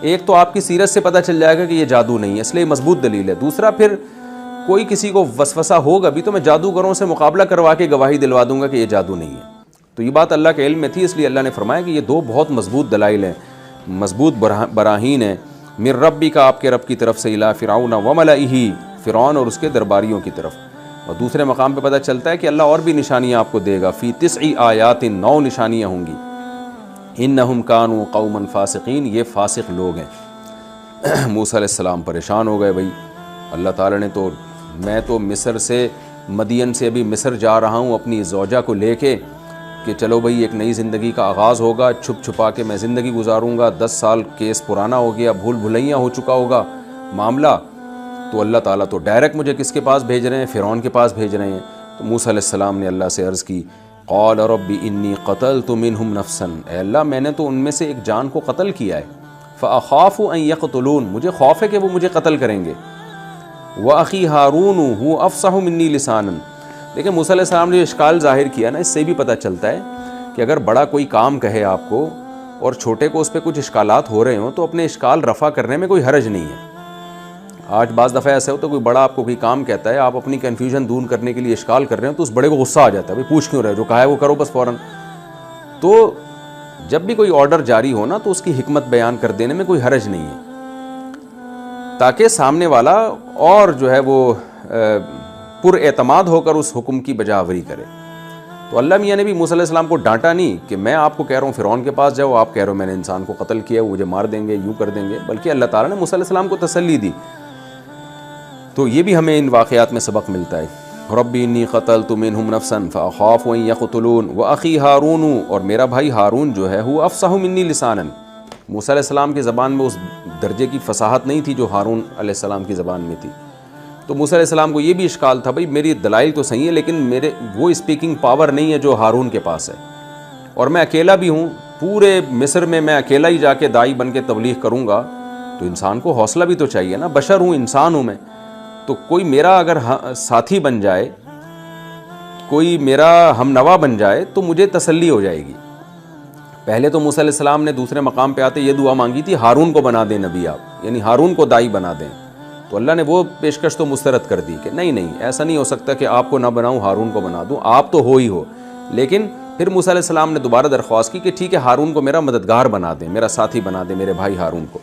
ایک تو آپ کی سیرت سے پتہ چل جائے گا کہ یہ جادو نہیں ہے، اس لیے مضبوط دلیل ہے. دوسرا پھر کوئی کسی کو وسوسہ ہوگا بھی تو میں جادوگروں سے مقابلہ کروا کے گواہی دلوا دوں گا کہ یہ جادو نہیں ہے. تو یہ بات اللہ کے علم میں تھی، اس لیے اللہ نے فرمایا کہ یہ دو بہت مضبوط دلائل ہیں، مضبوط براہین ہیں من ربک، آپ کے رب کی طرف سے، الی فرعون وملئہ، فرعون اور اس کے درباریوں کی طرف. اور دوسرے مقام پہ پتہ چلتا ہے کہ اللہ اور بھی نشانیاں آپ کو دے گا. فی 9 آیات، 9 نشانیاں ہوں گی. انہم کانوا قوما فاسقین، یہ فاسق لوگ ہیں. موسیٰ علیہ السلام پریشان ہو گئے، بھائی اللہ تعالیٰ نے تو، میں تو مصر سے، مدین سے ابھی مصر جا رہا ہوں اپنی زوجہ کو لے کے کہ چلو بھائی ایک نئی زندگی کا آغاز ہوگا، چھپ چھپا کے میں زندگی گزاروں گا. 10 سال کیس پرانا ہو گیا، بھول بھلیاں ہو چکا ہوگا معاملہ. تو اللہ تعالیٰ تو ڈائریکٹ مجھے کس کے پاس بھیج رہے ہیں؟ فرعون کے پاس بھیج رہے ہیں. تو موسیٰ علیہ السلام نے اللہ سے عرض کی، قال رب انی قتلت منہم نفسا، اے اللہ میں نے تو ان میں سے ایک جان کو قتل کیا ہے. فاخاف ان یقتلون، مجھے خوف ہے کہ وہ مجھے قتل کریں گے. واخی ہارون هو افصح منی لسانا. لیکن موسیٰ علیہ السلام نے جو اشکال ظاہر کیا نا، اس سے بھی پتہ چلتا ہے کہ اگر بڑا کوئی کام کہے آپ کو اور چھوٹے کو اس پہ کچھ اشکالات ہو رہے ہوں تو اپنے اشکال رفع کرنے میں کوئی حرج نہیں ہے. آج بعض دفعہ ایسا ہوتا ہے کوئی بڑا آپ کو کوئی کام کہتا ہے، آپ اپنی کنفیوژن دور کرنے کے لیے اشکال کر رہے ہیں تو اس بڑے کو غصہ آ جاتا ہے، بھائی پوچھ کیوں رہے، جو کہا ہے وہ کرو بس فوراً. تو جب بھی کوئی آرڈر جاری ہو نا تو اس کی حکمت بیان کر دینے میں کوئی حرج نہیں ہے، تاکہ سامنے والا اور جو ہے وہ پر اعتماد ہو کر اس حکم کی بجاوری کرے. تو اللہ میاں نے بھی موسیٰ علیہ السلام کو ڈانٹا نہیں کہ میں آپ کو کہہ رہا ہوں فرعون کے پاس جاؤ، آپ کہہ رہے ہو میں نے انسان کو قتل کیا، وہ مجھے مار دیں گے، یوں کر دیں گے. بلکہ اللہ تعالیٰ نے موسیٰ علیہ السلام کو تسلی دی. تو یہ بھی ہمیں ان واقعات میں سبق ملتا ہے. رب انی قتلت منہم نفسا فاخاف ان یقتلون واخی ہارون، اور میرا بھائی ہارون جو ہے هو افصح منی لسانا. موسیٰ علیہ السلام کی زبان میں اس درجے کی فصاحت نہیں تھی جو ہارون علیہ السلام کی زبان میں تھی. تو موسیٰ علیہ السلام کو یہ بھی اشکال تھا، بھائی میری دلائل تو صحیح ہے لیکن میرے وہ اسپیکنگ پاور نہیں ہے جو ہارون کے پاس ہے، اور میں اکیلا بھی ہوں، پورے مصر میں میں اکیلا ہی جا کے داعی بن کے تبلیغ کروں گا. تو انسان کو حوصلہ بھی تو چاہیے نا، بشر ہوں، انسان ہوں میں. تو کوئی میرا اگر ساتھی بن جائے، کوئی میرا ہم نوا بن جائے تو مجھے تسلی ہو جائے گی. پہلے تو موسیٰ علیہ السلام نے دوسرے مقام پہ آتے یہ دعا مانگی تھی، ہارون کو بنا دیں نبی آپ، یعنی ہارون کو داعی بنا دیں. تو اللہ نے وہ پیشکش تو مسترد کر دی کہ نہیں ایسا نہیں ہو سکتا کہ آپ کو نہ بناؤں ہارون کو بنا دوں، آپ تو ہو ہی ہو. لیکن پھر موسیٰ علیہ السلام نے دوبارہ درخواست کی کہ ٹھیک ہے ہارون کو میرا مددگار بنا دیں، میرا ساتھی بنا دیں، میرے بھائی ہارون کو.